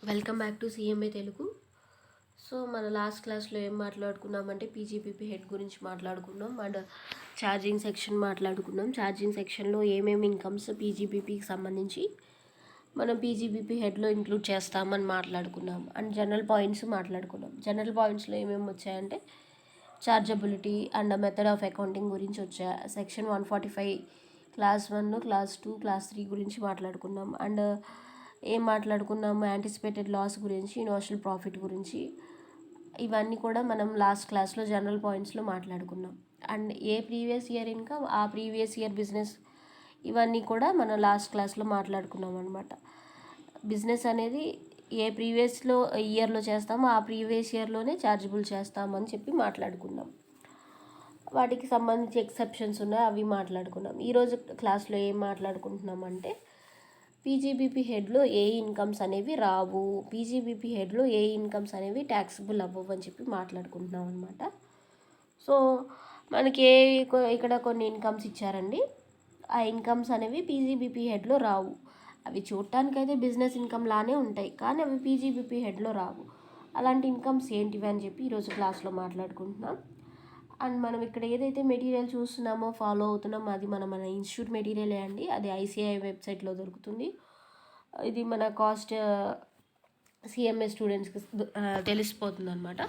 Welcome back to CMA Telugu. So మన last క్లాస్లో ఏం మాట్లాడుకున్నామంటే పీజీపీపీ హెడ్ గురించి మాట్లాడుకున్నాం అండ్ ఛార్జింగ్ సెక్షన్ మాట్లాడుకున్నాం. ఛార్జింగ్ సెక్షన్లో ఏమేమి ఇన్కమ్స్ పీజీపీపీకి సంబంధించి మనం పీజీపీపీ హెడ్లో ఇంక్లూడ్ చేస్తామని మాట్లాడుకున్నాం అండ్ జనరల్ పాయింట్స్ మాట్లాడుకున్నాం. జనరల్ పాయింట్స్లో ఏమేమి వచ్చాయంటే చార్జబిలిటీ అండ్ మెథడ్ ఆఫ్ అకౌంటింగ్ గురించి వచ్చాయి. సెక్షన్ 145 క్లాస్ 1, క్లాస్ 2, క్లాస్ 3 గురించి మాట్లాడుకున్నాం. అండ్ ఏం మాట్లాడుకున్నాము, యాంటిసిపేటెడ్ లాస్ గురించి, నోషనల్ ప్రాఫిట్ గురించి. ఇవన్నీ కూడా మనం లాస్ట్ క్లాస్లో జనరల్ పాయింట్స్లో మాట్లాడుకున్నాం. And A previous year income, ఆ ప్రీవియస్ ఇయర్ బిజినెస్, ఇవన్నీ కూడా మనం లాస్ట్ క్లాస్లో మాట్లాడుకున్నాం అనమాట. బిజినెస్ అనేది ఏ ప్రీవియస్లో ఇయర్లో చేస్తామో ఆ ప్రీవియస్ ఇయర్లోనే ఛార్జబుల్ చేస్తామని చెప్పి మాట్లాడుకున్నాం. వాటికి సంబంధించి ఎక్సెప్షన్స్ ఉన్నాయి, అవి మాట్లాడుకున్నాం. ఈరోజు క్లాస్లో ఏం మాట్లాడుకుంటున్నామంటే పీజీబీపీ హెడ్లో ఏ ఇన్కమ్స్ అనేవి రావు, పీజీబీపీ హెడ్లో ఏ ఇన్కమ్స్ అనేవి ట్యాక్సిబుల్ అవ్వవు అని చెప్పి మాట్లాడుకుంటున్నాం అనమాట. సో మనకి ఇక్కడ కొన్ని ఇన్కమ్స్ ఇచ్చారండి. ఆ ఇన్కమ్స్ అనేవి పీజీబీపీ హెడ్లో రావు. అవి చూడటానికైతే బిజినెస్ ఇన్కమ్ లానే ఉంటాయి, కానీ అవి పీజీబీపీ హెడ్లో రావు. అలాంటి ఇన్కమ్స్ ఏంటివి అని చెప్పి ఈరోజు క్లాస్లో మాట్లాడుకుంటున్నాం. అండ్ మనం ఇక్కడ ఏదైతే మెటీరియల్ చూస్తున్నామో, ఫాలో అవుతున్నామో, అది మన ఇన్స్టిట్యూట్ మెటీరియలే అండి. అది ఐసిఐ వెబ్సైట్లో దొరుకుతుంది. ఇది మన కాస్ట్ సిఎంఏ స్టూడెంట్స్కి తెలిసిపోతుంది అనమాట.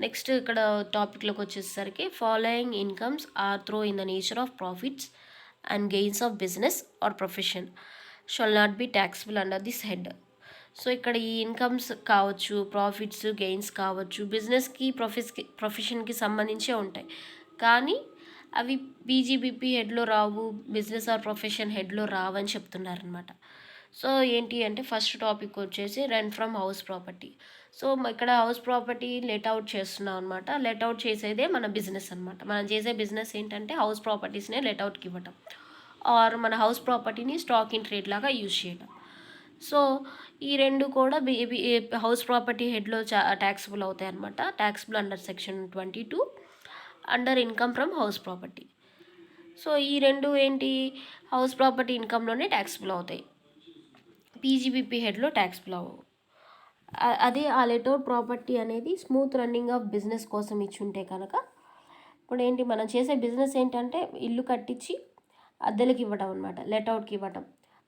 నెక్స్ట్ ఇక్కడ టాపిక్లోకి వచ్చేసరికి following incomes are though in the nature of profits and gains of business or profession shall not be taxable under this head. So ఇక్కడ ఈ ఇన్కమ్స్ కావచ్చు, ప్రాఫిట్స్, గెయిన్స్ కావచ్చు, బిజినెస్కి ప్రొఫెషన్కి సంబంధించే ఉంటాయి, కానీ అవి పీజీబీపీ హెడ్లో రావు, బిజినెస్ ఆర్ ప్రొఫెషన్ హెడ్లో రావని చెప్తున్నారనమాట. సో ఏంటి అంటే ఫస్ట్ టాపిక్ వచ్చేసి rent from house property. So ఇక్కడ హౌస్ ప్రాపర్టీ లెట్ అవుట్ చేస్తున్నాం అనమాట. లెట్ అవుట్ చేసేదే మన బిజినెస్ అనమాట. మనం చేసే బిజినెస్ ఏంటంటే హౌస్ ప్రాపర్టీస్నే లెట్ అవుట్కి ఇవ్వటం, ఆర్ మన హౌస్ ప్రాపర్టీని స్టాక్ ఇన్ ట్రేడ్ లాగా యూజ్ చేయడం. సో ఈ రెండు కూడా హౌస్ ప్రాపర్టీ హెడ్లో ట్యాక్సిబుల్ అవుతాయి అనమాట. Taxable under section 22 under income from house property. So ఈ రెండు ఏంటి, హౌస్ ప్రాపర్టీ ఇన్కమ్లోనే ట్యాక్సిబుల్ అవుతాయి, పీజీబీపీ హెడ్లో ట్యాక్సిబుల్ అవ్వవు. అదే ఆ లెట్అవుట్ ప్రాపర్టీ అనేది స్మూత్ రన్నింగ్ ఆఫ్ బిజినెస్ కోసం ఇచ్చుంటే కనుక, ఇప్పుడు ఏంటి మనం చేసే బిజినెస్ ఏంటంటే ఇల్లు కట్టించి అద్దెలకి ఇవ్వటం అనమాట, లెట్అవుట్కి ఇవ్వటం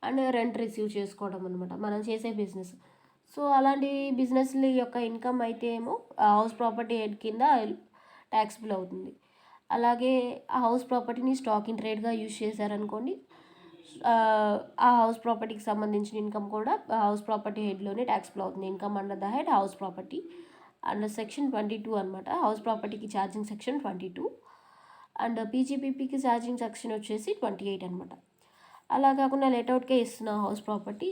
అండ్ రెంట్ రిసీవ్ చేసుకోవడం అనమాట మనం చేసే బిజినెస్. సో అలాంటి బిజినెస్ల యొక్క ఇన్కమ్ అయితే ఏమో హౌస్ ప్రాపర్టీ హెడ్ కింద ట్యాక్సిబుల్ అవుతుంది. అలాగే ఆ హౌస్ ప్రాపర్టీని స్టాక్ ఇన్ ట్రేడ్గా యూజ్ చేశారనుకోండి, ఆ హౌస్ ప్రాపర్టీకి సంబంధించిన ఇన్కమ్ కూడా హౌస్ ప్రాపర్టీ హెడ్లోనే ట్యాక్సిబుల్ అవుతుంది. Income under the head house property under section 22 అనమాట. హౌస్ ప్రాపర్టీకి ఛార్జింగ్ సెక్షన్ 22 అండ్ పీజీపీపీకి ఛార్జింగ్ సెక్షన్ వచ్చేసి 28 అనమాట. అలా కాకుండా లేట్అవుట్కే ఇస్తున్నాం హౌస్ ప్రాపర్టీ.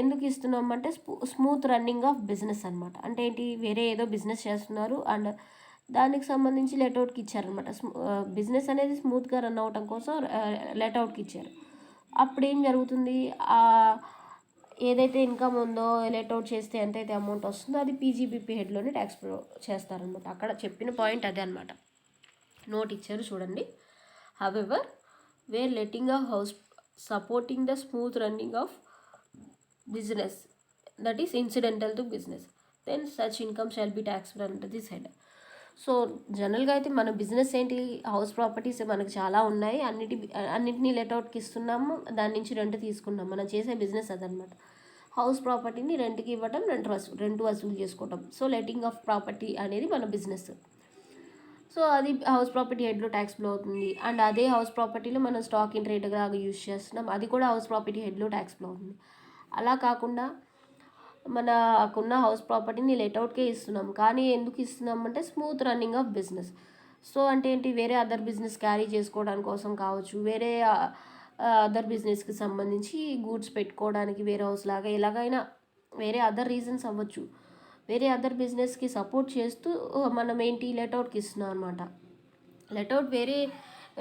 ఎందుకు ఇస్తున్నాం అంటే స్మూత్ రన్నింగ్ ఆఫ్ బిజినెస్ అనమాట. అంటే ఏంటి, వేరే ఏదో బిజినెస్ చేస్తున్నారు అండ్ దానికి సంబంధించి లేట్అవుట్కి ఇచ్చారనమాట. బిజినెస్ అనేది స్మూత్గా రన్ అవ్వటం కోసం లేట్అవుట్కి ఇచ్చారు. అప్పుడు ఏం జరుగుతుంది, ఏదైతే ఇన్కమ్ ఉందో లేట్అవుట్ చేస్తే ఎంతైతే అమౌంట్ వస్తుందో అది పీజీబీపీ హెడ్లోనే ట్యాక్స్ చేస్తారనమాట. అక్కడ చెప్పిన పాయింట్ అదే అనమాట. నోట్ ఇచ్చారు చూడండి. However where letting of house supporting the smooth running of business that is incidental to business then such income shall be taxable under this head. So జనరల్గా అయితే మన బిజినెస్ ఏంటి, హౌస్ ప్రాపర్టీస్ మనకు చాలా ఉన్నాయి, అన్నిటినీ లెట్అవుట్కి ఇస్తున్నాము, దాని నుంచి రెంట్ తీసుకున్నాం. మనం చేసే బిజినెస్ అదనమాట. హౌస్ ప్రాపర్టీని రెంట్కి ఇవ్వటం, రెంట్ వసూలు చేసుకోవటం. సో లెట్టింగ్ ఆఫ్ ప్రాపర్టీ అనేది మన బిజినెస్. సో అది హౌస్ ప్రాపర్టీ హెడ్లో ట్యాక్స్బుల్ అవుతుంది. అండ్ అదే హౌస్ ప్రాపర్టీలో మనం స్టాక్ ఇన్ ట్రేడ్గా యూజ్ చేస్తున్నాం, అది కూడా హౌస్ ప్రాపర్టీ హెడ్లో ట్యాక్స్బుల్ అవుతుంది. అలా కాకుండా మనకున్న హౌస్ ప్రాపర్టీని లేట్అవుట్కే ఇస్తున్నాం, కానీ ఎందుకు ఇస్తున్నామంటే smooth running of business. So అంటే ఏంటి, వేరే అదర్ బిజినెస్ క్యారీ చేసుకోవడానికి కోసం కావచ్చు, వేరే అదర్ బిజినెస్కి సంబంధించి గూడ్స్ పెట్టుకోవడానికి వేరే హౌస్ లాగా, ఎలాగైనా వేరే అదర్ రీజన్స్ అవ్వచ్చు, వేరే అదర్ బిజినెస్కి సపోర్ట్ చేస్తూ మనం ఏంటి లేట్అవుట్కి ఇస్తున్నాం అనమాట. లేట్అవుట్ వేరే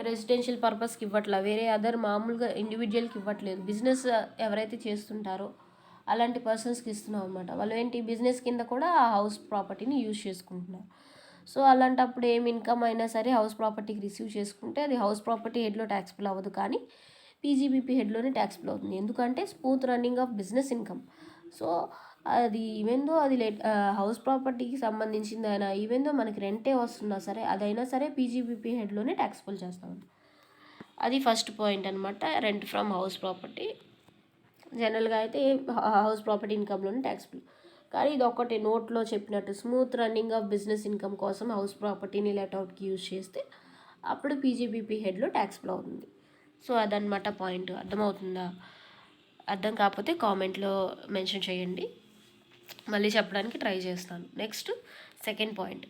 రెసిడెన్షియల్ పర్పస్కి ఇవ్వట్లా, వేరే అదర్ మామూలుగా ఇండివిజువల్కి ఇవ్వట్లేదు, బిజినెస్ ఎవరైతే చేస్తుంటారో అలాంటి పర్సన్స్కి ఇస్తున్నాం అనమాట. వాళ్ళు ఏంటి బిజినెస్ కింద కూడా ఆ హౌస్ ప్రాపర్టీని యూజ్ చేసుకుంటున్నారు. సో అలాంటప్పుడు ఏం ఇన్కమ్ అయినా సరే హౌస్ ప్రాపర్టీకి రిసీవ్ చేసుకుంటే అది హౌస్ ప్రాపర్టీ హెడ్లో ట్యాక్స్బుల్ అవ్వదు, కానీ పీజీబీపీ హెడ్లోనే ట్యాక్స్బుల్ అవుతుంది. ఎందుకంటే smooth running of business income. So అది ఈవెన్ అది హౌస్ ప్రాపర్టీకి సంబంధించింది అయినా ఈవెన్ మనకి రెంటే వస్తున్నా సరే అదైనా సరే పీజీబీపీ హెడ్లోనే ట్యాక్సిబుల్ చేస్తామండి. అది ఫస్ట్ పాయింట్ అనమాట, రెంట్ ఫ్రమ్ హౌస్ ప్రాపర్టీ. జనరల్గా అయితే హౌస్ ప్రాపర్టీ ఇన్కమ్లోనే ట్యాక్సిబుల్. కానీ ఇది ఒకటి నోట్లో చెప్పినట్టు smooth running of business income కోసం హౌస్ ప్రాపర్టీని లెట్అవుట్కి యూజ్ చేస్తే అప్పుడు పీజీబీపీ హెడ్లో ట్యాక్సిబుల్ అవుతుంది. సో అదనమాట పాయింట్. అర్థమవుతుందా? అర్థం కాకపోతే కామెంట్లో మెన్షన్ చేయండి, మళ్ళీ చెప్పడానికి ట్రై చేస్తాను. Next second point,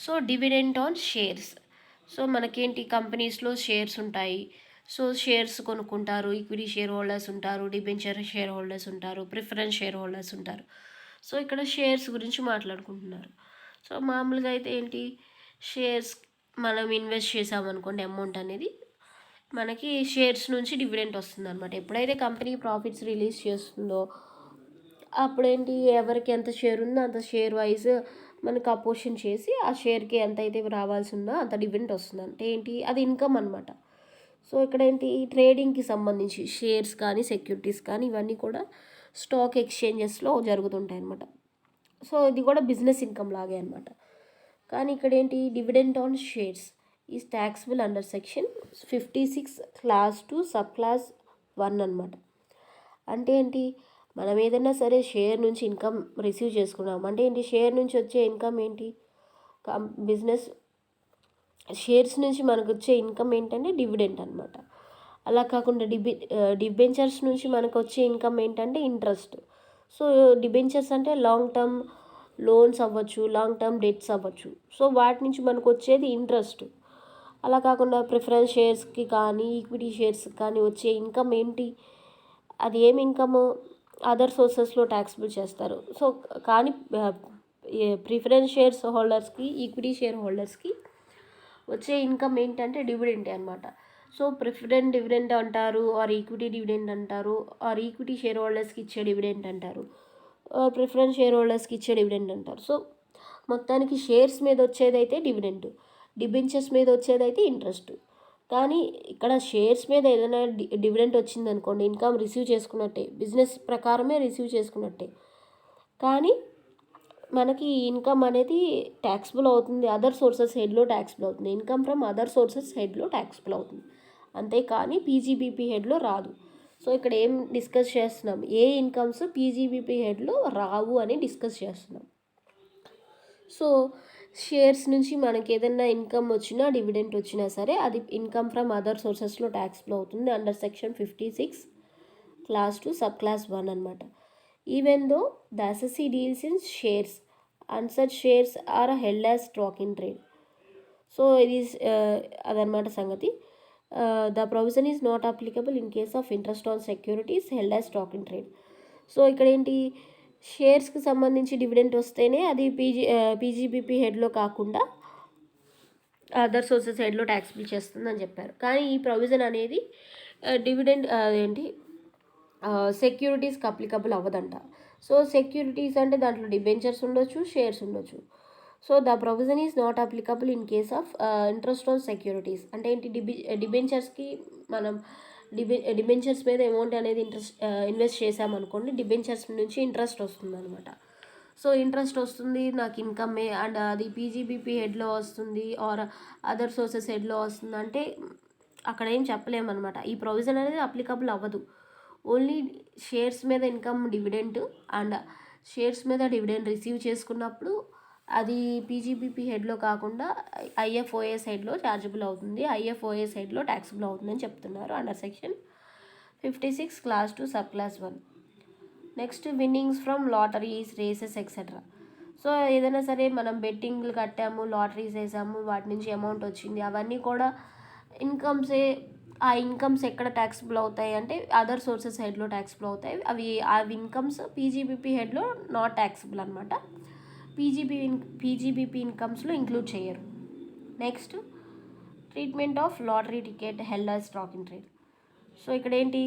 so dividend on shares. So మనకేంటి కంపెనీస్లో షేర్స్ ఉంటాయి. సో షేర్స్ కొనుక్కుంటారు, ఈక్విటీ షేర్ హోల్డర్స్ ఉంటారు, డిబెంచర్ షేర్ హోల్డర్స్ ఉంటారు, ప్రిఫరెన్స్ షేర్ హోల్డర్స్ ఉంటారు. సో ఇక్కడ షేర్స్ గురించి మాట్లాడుకుంటున్నారు. సో మామూలుగా అయితే ఏంటి, షేర్స్ మనం ఇన్వెస్ట్ చేసామనుకోండి అమౌంట్ అనేది, మనకి షేర్స్ నుంచి డివిడెంట్ వస్తుంది అనమాట. ఎప్పుడైతే కంపెనీ ప్రాఫిట్స్ రిలీజ్ చేస్తుందో అప్పుడేంటి, ఎవరికి ఎంత షేర్ ఉందో అంత షేర్ వైజ్ మనకు అపోజిషన్ చేసి ఆ షేర్కి ఎంత అయితే రావాల్సి ఉందో అంత డివిడెంట్ వస్తుంది. అంటే ఏంటి, అది ఇన్కమ్ అనమాట. సో ఇక్కడ ఏంటి, ట్రేడింగ్కి సంబంధించి షేర్స్ కానీ సెక్యూరిటీస్ కానీ ఇవన్నీ కూడా స్టాక్ ఎక్స్చేంజెస్లో జరుగుతుంటాయి అనమాట. సో ఇది కూడా బిజినెస్ ఇన్కమ్ లాగే అనమాట. కానీ ఇక్కడ ఏంటి, dividend on shares is taxable under section 56 clause 2 sub clause 1 అనమాట. అంటే ఏంటి, మనం ఏదైనా సరే షేర్ నుంచి ఇన్కమ్ రిసీవ్ చేసుకున్నాం అంటే ఏంటి, షేర్ నుంచి వచ్చే ఇన్కమ్ ఏంటి, బిజినెస్ షేర్స్ నుంచి మనకు వచ్చే ఇన్కమ్ ఏంటంటే డివిడెంట్ అనమాట. అలా కాకుండా డిబెంచర్స్ నుంచి మనకు వచ్చే ఇన్కమ్ ఏంటంటే ఇంట్రెస్ట్. సో డిబెంచర్స్ అంటే లాంగ్ టర్మ్ లోన్స్ అవ్వచ్చు, లాంగ్ టర్మ్ డెట్స్ అవ్వచ్చు. సో వాటి నుంచి మనకు వచ్చేది ఇంట్రెస్ట్. అలా కాకుండా ప్రిఫరెన్స్ షేర్స్కి కానీ ఈక్విటీ షేర్స్కి కానీ వచ్చే ఇన్కమ్ ఏంటి, అది ఏమి ఇన్కమ్, అదర్ సోర్సెస్లో ట్యాక్సిబుల్ చేస్తారు. సో కానీ ప్రిఫరెన్స్ షేర్స్ హోల్డర్స్కి, ఈక్విటీ షేర్ హోల్డర్స్కి వచ్చే ఇన్కమ్ ఏంటంటే డివిడెంటే అనమాట. సో ప్రిఫరెంట్ డివిడెంట్ అంటారు, ఆర్ ఈక్విటీ డివిడెంట్ అంటారు, ఆర్ ఈక్విటీ షేర్ హోల్డర్స్కి ఇచ్చే డివిడెంట్ అంటారు, ప్రిఫరెన్స్ షేర్ హోల్డర్స్కి ఇచ్చే డివిడెంట్ అంటారు. సో మొత్తానికి షేర్స్ మీద వచ్చేదైతే డివిడెంట్, డిబెంచర్స్ మీద వచ్చేదైతే ఇంట్రెస్ట్. కానీ ఇక్కడ షేర్స్ మీద ఏదైనా డివిడెంట్ వచ్చిందనుకోండి, ఇన్కమ్ రిసీవ్ చేసుకున్నట్టే, బిజినెస్ ప్రకారమే రిసీవ్ చేసుకున్నట్టే. కానీ మనకి ఇన్కమ్ అనేది ట్యాక్సిబుల్ అవుతుంది, అదర్ సోర్సెస్ హెడ్లో ట్యాక్సిబుల్ అవుతుంది. ఇన్కమ్ ఫ్రమ్ అదర్ సోర్సెస్ హెడ్లో ట్యాక్సిబుల్ అవుతుంది, అంతేకాని పీజీబీపీ హెడ్లో రాదు. సో ఇక్కడ ఏం డిస్కస్ చేస్తున్నాం, ఏ ఇన్కమ్స్ పీజీబీపీ హెడ్లో రావు అని డిస్కస్ చేస్తున్నాం. సో షేర్స్ నుంచి మనకి ఏదైనా ఇన్కమ్ వచ్చినా డివిడెంట్ వచ్చినా సరే అది ఇన్కమ్ ఫ్రమ్ అదర్ సోర్సెస్లో ట్యాక్సిబుల్ అవుతుంది under section 56 clause 2 sub clause 1 అనమాట. Even though the assessee deals in shares and such shares are held as stock in trade. So ఇది అదనమాట సంగతి. The provision is not applicable in case of interest on securities held as stock in trade. So ఇక్కడ ఏంటి, షేర్స్కి సంబంధించి dividend వస్తేనే అది PGBP హెడ్లో కాకుండా అదర్ సోర్సెస్ హెడ్లో ట్యాక్సిబుల్ చేస్తుందని చెప్పారు. కానీ ఈ ప్రొవిజన్ అనేది డివిడెంట్ ఏంటి సెక్యూరిటీస్కి అప్లికబుల్ అవ్వదంట. సో సెక్యూరిటీస్ అంటే దాంట్లో డిబెంచర్స్ ఉండొచ్చు, షేర్స్ ఉండొచ్చు. So the provision is not applicable in case of interest on securities. అంటే ఏంటి, డిబెంచర్స్కి మనం డిబెంచర్స్ మీద అమౌంట్ అనేది ఇన్వెస్ట్ చేసామనుకోండి, డిబెంచర్స్ నుంచి ఇంట్రెస్ట్ వస్తుంది అనమాట. సో ఇంట్రెస్ట్ వస్తుంది నాకు ఇన్కమే, అండ్ అది పీజీబీపీ హెడ్లో వస్తుంది ఆర్ అదర్ సోర్సెస్ హెడ్లో వస్తుంది అంటే అక్కడ ఏం చెప్పలేమన్నమాట. ఈ ప్రొవిజన్ అనేది అప్లికబుల్ అవ్వదు. ఓన్లీ షేర్స్ మీద ఇన్కమ్ డివిడెంట్ అండ్ షేర్స్ మీద డివిడెంట్ రిసీవ్ చేసుకున్నప్పుడు అది పీజీబీపీ హెడ్లో కాకుండా ఐఎఫ్ఓఎస్ హెడ్లో ఛార్జబుల్ అవుతుంది, ఐఎఫ్ఓఎస్ హెడ్లో ట్యాక్సిబుల్ అవుతుందని చెప్తున్నారు under section 56 clause 2 sub clause 1. Next winnings from lotteries, races etcetera. So ఏదైనా సరే మనం బెట్టింగ్లు కట్టాము, లాటరీస్ వేసాము, వాటి నుంచి అమౌంట్ వచ్చింది, అవన్నీ కూడా ఇన్కమ్సే. ఆ ఇన్కమ్స్ ఎక్కడ ట్యాక్సిబుల్ అవుతాయి అంటే అదర్ సోర్సెస్ హెడ్లో ట్యాక్సిబుల్ అవుతాయి. అవి ఇన్కమ్స్ పీజీబీపీ హెడ్లో నాట్ ట్యాక్సిబుల్ అనమాట, పీజీబీపీ ఇన్కమ్స్లో ఇంక్లూడ్ చేయరు. Next treatment of lottery ticket held as stock in trade. So ఇక్కడ ఏంటి,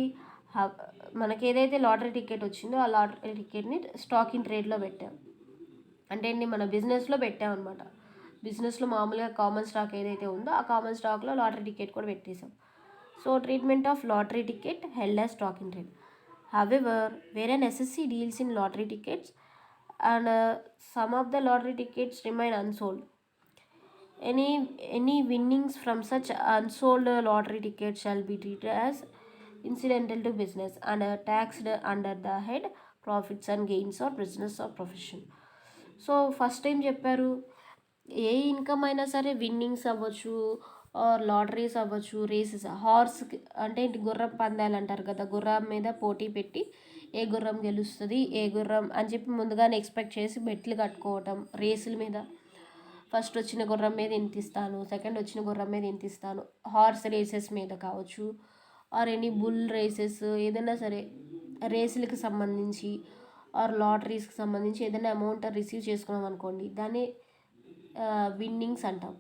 మనకి ఏదైతే లాటరీ టికెట్ వచ్చిందో ఆ లాటరీ టికెట్ని స్టాక్ ఇన్ ట్రేడ్లో పెట్టాం. అంటే ఏంటి, మన బిజినెస్లో పెట్టామన్నమాట. బిజినెస్లో మామూలుగా కామన్ స్టాక్ ఏదైతే ఉందో ఆ కామన్ స్టాక్లో లాటరీ టికెట్ కూడా పెట్టేసాం. So treatment of lottery ticket held as stock in trade. However, where an SSC deals in lottery tickets and some of the lottery tickets remain unsold. Any winnings from such unsold lottery tickets shall be treated as incidental to business and taxed under the head profits and gains or business or profession. So first time చెప్పారు ఏ income అయినా సరే winnings అవ్వచ్చు are lotteries అవ్వచ్చు races horse అంటే గుర్రం పందాలు అంటారు కదా, గుర్రం మీద పోటీ పెట్టి ఏ గుర్రం గెలుస్తుంది ఏ గుర్రం అని చెప్పి ముందుగానే ఎక్స్పెక్ట్ చేసి బెట్లు కట్టుకోవటం రేసుల మీద. ఫస్ట్ వచ్చిన గుర్రం మీద ఇంత ఇస్తాను, సెకండ్ వచ్చిన గుర్రం మీద ఇంత ఇస్తాను, హార్స్ రేసెస్ మీద కావచ్చు ఆర్ ఎనీ బుల్ రేసెస్ ఏదైనా సరే రేసులకి సంబంధించి ఆర్ లాటరీస్కి సంబంధించి ఏదైనా అమౌంట్ రిసీవ్ చేసుకున్నాం అనుకోండి, దాన్ని విన్నింగ్స్ అంటాం.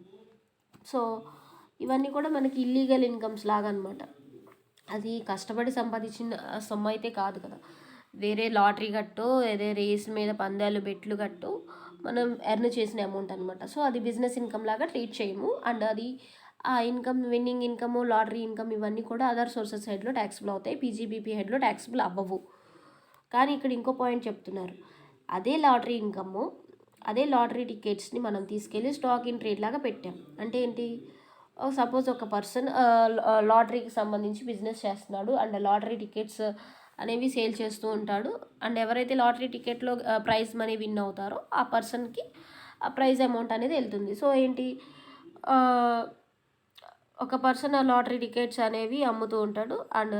సో ఇవన్నీ కూడా మనకి ఇల్లీగల్ ఇన్కమ్స్ లాగా అనమాట. అది కష్టపడి సంపాదించిన సొమ్ము అయితే కాదు కదా, వేరే లాటరీ కట్టో ఏదే రేస్ మీద పందాలు బెట్లు కట్టో మనం ఎర్న్ చేసిన అమౌంట్ అనమాట. సో అది బిజినెస్ ఇన్కమ్ లాగా ట్రీట్ చేయము. అండ్ అది ఆ income winnowing income lottery income ఇవన్నీ కూడా అదర్ సోర్సెస్ హెడ్లో ట్యాక్సిబుల్ అవుతాయి, పీజీబీపీ హెడ్లో ట్యాక్సిబుల్ అవ్వవు. కానీ ఇక్కడ ఇంకో పాయింట్ చెప్తున్నారు, అదే లాటరీ ఇన్కమ్ అదే లాటరీ టికెట్స్ని మనం తీసుకెళ్ళి స్టాక్ ఇన్ ట్రేడ్ లాగా పెట్టాం. అంటే ఏంటి, సపోజ్ ఒక పర్సన్ లాటరీకి సంబంధించి బిజినెస్ చేస్తున్నాడు అండ్ లాటరీ టికెట్స్ అనేవి సేల్ చేస్తూ ఉంటాడు. అండ్ ఎవరైతే లాటరీ టికెట్లో ప్రైజ్ మనీ విన్ అవుతారో ఆ పర్సన్కి ఆ ప్రైజ్ అమౌంట్ అనేది వెళ్తుంది. సో ఏంటి, ఒక పర్సన్ ఆ లాటరీ టికెట్స్ అనేవి అమ్ముతూ ఉంటాడు అండ్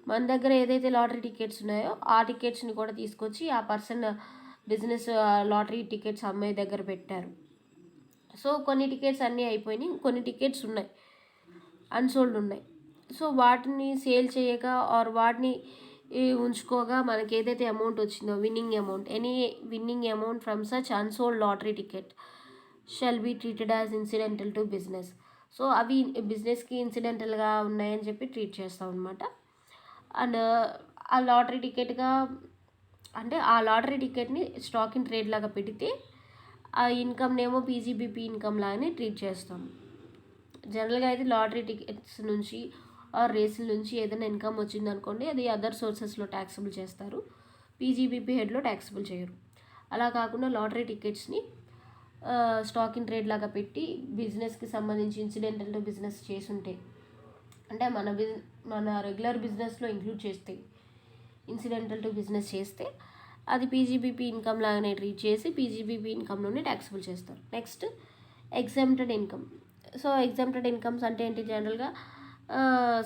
మన దగ్గర ఏదైతే లాటరీ టికెట్స్ ఉన్నాయో ఆ టికెట్స్ని కూడా తీసుకొచ్చి ఆ పర్సన్ బిజినెస్ లాటరీ టికెట్స్ అమ్మే దగ్గర పెట్టారు. సో కొన్ని టికెట్స్ అన్నీ అయిపోయినాయి, కొన్ని టికెట్స్ ఉన్నాయి అన్సోల్డ్ ఉన్నాయి. సో వాటిని సేల్ చేయక ఆర్ వాటిని ఉంచుకోగా మనకి ఏదైతే అమౌంట్ వచ్చిందో winning amount, any winning amount from such unsold lottery ticket shall be treated as incidental to business. So అవి బిజినెస్కి ఇన్సిడెంటల్గా ఉన్నాయని చెప్పి ట్రీట్ చేస్తాం అనమాట. అండ్ ఆ లాటరీ టికెట్గా అంటే ఆ లాటరీ టికెట్ని స్టాక్ ఇన్ ట్రేడ్ లాగా పెడితే ఆ ఇన్కమ్నేమో పీజీబీపీ ఇన్కమ్ లాగానే ట్రీట్ చేస్తాం. జనరల్గా అయితే లాటరీ టికెట్స్ నుంచి ఆర్ రేసుల నుంచి ఏదైనా ఇన్కమ్ వచ్చింది అనుకోండి, అది అదర్ సోర్సెస్లో ట్యాక్సిబుల్ చేస్తారు, పీజీబీపీ హెడ్లో ట్యాక్సిబుల్ చేయరు. అలా కాకుండా లాటరీ టికెట్స్ని స్టాక్ ఇన్ ట్రేడ్ లాగా పెట్టి బిజినెస్కి సంబంధించి ఇన్సిడెంటల్ టు బిజినెస్ చేసుంటే, అంటే మన రెగ్యులర్ బిజినెస్లో ఇంక్లూడ్ చేస్తే ఇన్సిడెంటల్ టు బిజినెస్ చేస్తే అది పీజీబీపీ ఇన్కమ్ లాగానే ట్రీట్ చేసి పీజీబీపీ ఇన్కమ్లోనే ట్యాక్సిబుల్ చేస్తారు. Next exempted income. So exempted incomes అంటే ఏంటి, జనరల్గా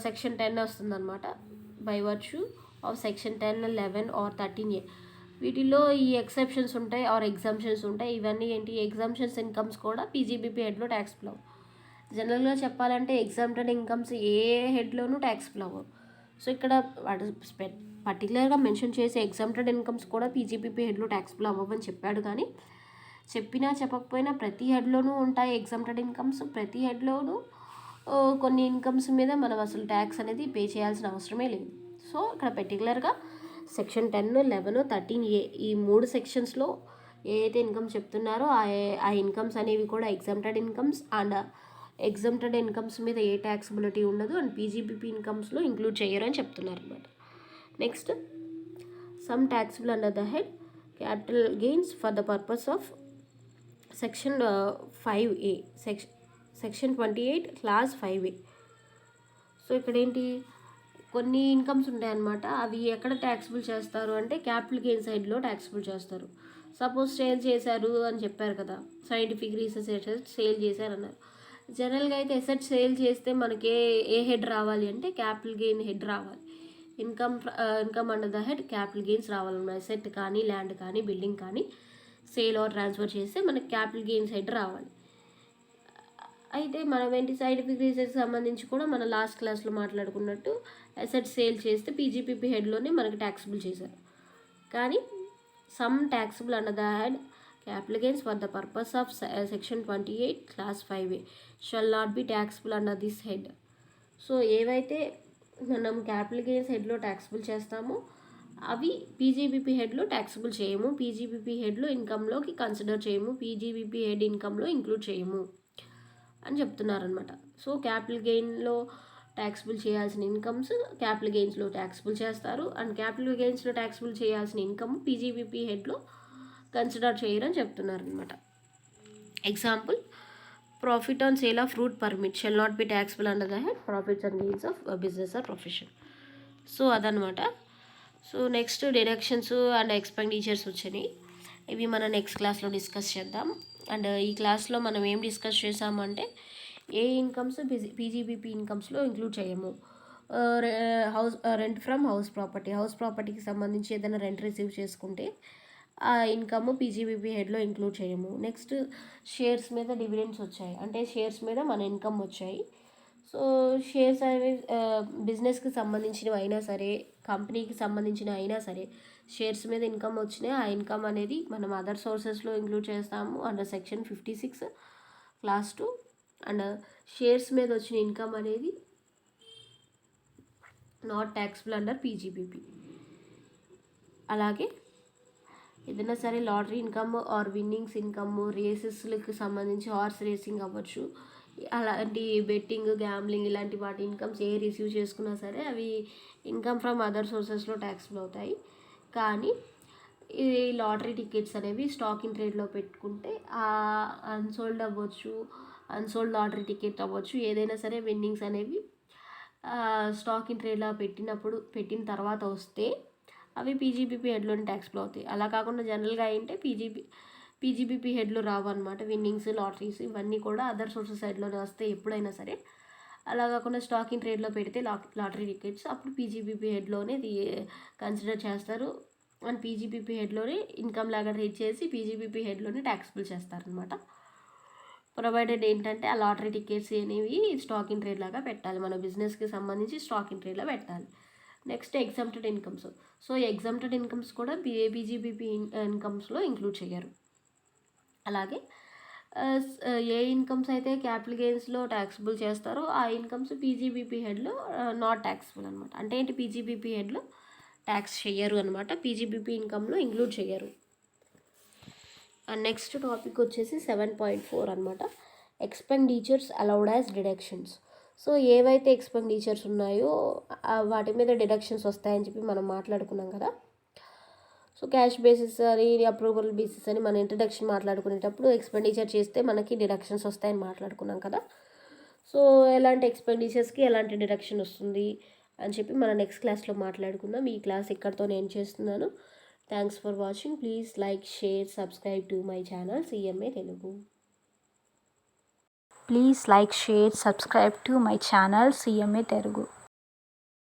సెక్షన్ 10 వస్తుందన్నమాట, by virtue of section 10, 11 or 13A. వీటిల్లో ఈ ఎక్సెప్షన్స్ ఉంటాయి ఆర్ ఎగ్జామ్షన్స్ ఉంటాయి. ఇవన్నీ ఏంటి, ఎగ్జామ్షన్స్ ఇన్కమ్స్ కూడా పీజీబీపీ హెడ్లో ట్యాక్సిబుల్ అవ్వవు. జనరల్గా చెప్పాలంటే ఎగ్జామ్టెడ్ ఇన్కమ్స్ ఏ హెడ్లోనూ ట్యాక్సిబుల్ అవ్వవు. సో ఇక్కడ పర్టికులర్గా మెన్షన్ చేసే ఎగ్జామ్టెడ్ ఇన్కమ్స్ కూడా పీజీబీపీ హెడ్లో ట్యాక్సిబుల్ అవ్వవని చెప్పాడు. కానీ చెప్పినా చెప్పకపోయినా ప్రతి హెడ్లోనూ ఉంటాయి ఎగ్జామ్టెడ్ ఇన్కమ్స్. ప్రతి హెడ్లోనూ కొన్ని ఇన్కమ్స్ మీద మనం అసలు ట్యాక్స్ అనేది పే చేయాల్సిన అవసరమే లేదు. సో ఇక్కడ పర్టికులర్గా సెక్షన్ 10, 11, 13A ఈ 3 సెక్షన్స్లో ఏ అయితే ఇన్కమ్ చెప్తున్నారో ఆ ఇన్కమ్స్ అనేవి కూడా exempted incomes and exempted incomes మీద ఏ ట్యాక్సిబిలిటీ ఉండదు అండ్ పీజీబీపీ ఇన్కమ్స్లో ఇంక్లూడ్ చేయరు అని చెప్తున్నారు అనమాట. Next, some taxable under the head capital gains for the purpose of section 5A, section 28 class 5A. So ఇక్కడ ఏంటి, కొన్ని ఇన్కమ్స్ ఉంటాయన్నమాట, అవి ఎక్కడ ట్యాక్సిబుల్ చేస్తారు అంటే క్యాపిటల్ గెయిన్ సైడ్లో ట్యాక్సిబుల్ చేస్తారు. సపోజ్ సేల్ చేశారు అని చెప్పారు కదా, సైంటిఫిక్ రీసెర్చ్ సేల్ చేశారన్నారు. జనరల్గా అయితే ఎసెట్ సేల్ చేస్తే మనకి ఏ హెడ్ రావాలి అంటే క్యాపిటల్ గెయిన్ హెడ్ రావాలి. Income under the head capital gains రావాలన్నమాట. ఎసెట్ కానీ ల్యాండ్ కానీ బిల్డింగ్ కానీ సేల్ ఆర్ ట్రాన్స్ఫర్ చేస్తే మనకి క్యాపిటల్ గెయిన్స్ హెడ్ రావాలి. అయితే మనం ఏంటి, సైంటిఫిక్ రీసెర్చ్ సంబంధించి కూడా మన లాస్ట్ క్లాస్లో మాట్లాడుకున్నట్టు అసెట్ సేల్ చేస్తే పీజీబీపీ హెడ్లోనే మనకి ట్యాక్సిబుల్ చేశారు. కానీ some taxable under the head capital gains for the purpose of section 28 class 5A shall not be taxable under this head. So ఏవైతే మనం క్యాపిటల్ గెయిన్స్ హెడ్లో ట్యాక్సిబుల్ చేస్తామో అవి పీజీబీపీ హెడ్లో ట్యాక్సిబుల్ చేయము, PGBP హెడ్లో ఇన్కమ్లోకి consider చేయము, PGBP head ఇన్కమ్లో include చేయము అని చెప్తున్నారనమాట. So capital గెయిన్లో taxable చేయాల్సిన ఇన్కమ్స్ క్యాపిటల్ గెయిన్స్లో ట్యాక్సిబుల్ చేస్తారు. అండ్ క్యాపిటల్ గెయిన్స్లో ట్యాక్సిబుల్ చేయాల్సిన ఇన్కమ్ పీజీబీపీ హెడ్లో కన్సిడర్ చేయరని చెప్తున్నారు అనమాట. Example, profit on sale of fruit permit shall not be taxable under the head profits and gains of business or profession. So అదనమాట. So next deductions and expenditures వచ్చినాయి. ఇవి మనం next క్లాస్లో discuss చేద్దాం. అండ్ ఈ క్లాస్లో మనం ఏం డిస్కస్ చేసామంటే ఏ ఇన్కమ్స్ పీజీబీపీ ఇన్కమ్స్లో ఇంక్లూడ్ చేయము. రెంట్ ఫ్రమ్ హౌస్ ప్రాపర్టీకి సంబంధించి ఏదైనా రెంట్ రిసీవ్ చేసుకుంటే ఆ ఇన్కమ్ పీజీబీపీ హెడ్లో ఇంక్లూడ్ చేయము. నెక్స్ట్ షేర్స్ మీద డివిడెండ్స్ వచ్చాయి అంటే షేర్స్ మీద మన ఇన్కమ్ వచ్చాయి. సో షేర్స్ అనేవి బిజినెస్కి సంబంధించినవి అయినా సరే, కంపెనీకి సంబంధించిన అయినా సరే, షేర్స్ మీద ఇన్కమ్ వచ్చినాయి. ఆ ఇన్కమ్ అనేది మనం అదర్ సోర్సెస్లో ఇంక్లూడ్ చేస్తాము under section 56 clause 2. And shares మీద వచ్చిన ఇన్కమ్ అనేది నాట్ ట్యాక్సిబుల్ అండర్ పీజీబీపీ. అలాగే ఏదైనా సరే lottery income or winnings income, రేసెస్లకు సంబంధించి హార్స్ రేసింగ్ అవ్వచ్చు, అలాంటి బెట్టింగ్, గ్యాంబ్లింగ్ ఇలాంటి వాటి ఇన్కమ్స్ ఏ రిసీవ్ చేసుకున్నా సరే అవి ఇన్కమ్ ఫ్రమ్ అదర్ సోర్సెస్లో ట్యాక్సిబుల్ అవుతాయి. కానీ ఈ లాటరీ టికెట్స్ అనేవి స్టాక్ ఇన్ ట్రేడ్లో పెట్టుకుంటే అన్సోల్డ్ అవ్వచ్చు, అన్సోల్డ్ లాటరీ టికెట్ అవ్వచ్చు, ఏదైనా సరే విన్నింగ్స్ అనేవి స్టాక్ ఇన్ ట్రేడ్లో పెట్టిన తర్వాత వస్తే అవి పీజీబీపీ హెడ్లోనే ట్యాక్స్లో అవుతాయి. అలా కాకుండా జనరల్గా ఏంటంటే పీజీబీపీ హెడ్లో రావు అనమాట. విన్నింగ్స్, లాటరీస్ ఇవన్నీ కూడా అదర్ సోర్సెస్ సైడ్లోనే వస్తాయి ఎప్పుడైనా సరే. అలా కాకుండా స్టాక్ ఇన్ ట్రేడ్లో పెడితే లాటరీ టికెట్స్ అప్పుడు పీజీబీపీ హెడ్లోనే కన్సిడర్ చేస్తారు. అండ్ పీజీబీపీ హెడ్లోనే ఇన్కమ్ లాగా ట్రీట్ చేసి పీజీబీపీ హెడ్లోనే ట్యాక్సిబుల్ చేస్తారనమాట. ప్రొవైడెడ్ ఏంటంటే ఆ లాటరీ టికెట్స్ అనేవి స్టాక్ ఇన్ ట్రేడ్ లాగా పెట్టాలి, మన బిజినెస్కి సంబంధించి స్టాక్ ఇన్ ట్రేడ్లో పెట్టాలి. Next exempted incomes. So exempted incomes కూడా పీజీబీపీ ఇన్కమ్స్లో ఇంక్లూడ్ చేయరు. అలాగే ఏ ఇన్కమ్స్ అయితే క్యాపిటల్ గెయిన్స్లో ట్యాక్సిబుల్ చేస్తారో ఆ ఇన్కమ్స్ పీజీబీపీ హెడ్లో నాట్ ట్యాక్సిబుల్ అనమాట. అంటే ఏంటి, పీజీబీపీ హెడ్లో ట్యాక్స్ చేయరు అనమాట, పీజీబీపీ ఇన్కమ్లో ఇంక్లూడ్ చేయరు. అండ్ నెక్స్ట్ టాపిక్ వచ్చేసి 7.4 అనమాట, expenditures allowed as deductions. So ఏవైతే ఎక్స్పెండిచర్స్ ఉన్నాయో వాటి మీద డిడక్షన్స్ వస్తాయని చెప్పి మనం మాట్లాడుకున్నాం కదా. సో క్యాష్ బేసిస్ అని, అప్రూవల్ బేసిస్ అని మన ఇంట్రడక్షన్ మాట్లాడుకునేటప్పుడు ఎక్స్పెండిచర్ చేస్తే మనకి డిడక్షన్స్ వస్తాయని మాట్లాడుకున్నాం కదా. సో ఎలాంటి ఎక్స్పెండిచర్స్కి ఎలాంటి డిడక్షన్ వస్తుంది అని చెప్పి మనం నెక్స్ట్ క్లాస్లో మాట్లాడుకుందాం. ఈ క్లాస్ ఇక్కడితో నేను చేస్తున్నాను. Thanks for watching. Please like, share, subscribe to my channel CMA Telugu. Please like, share, subscribe to my channel CMA Telugu.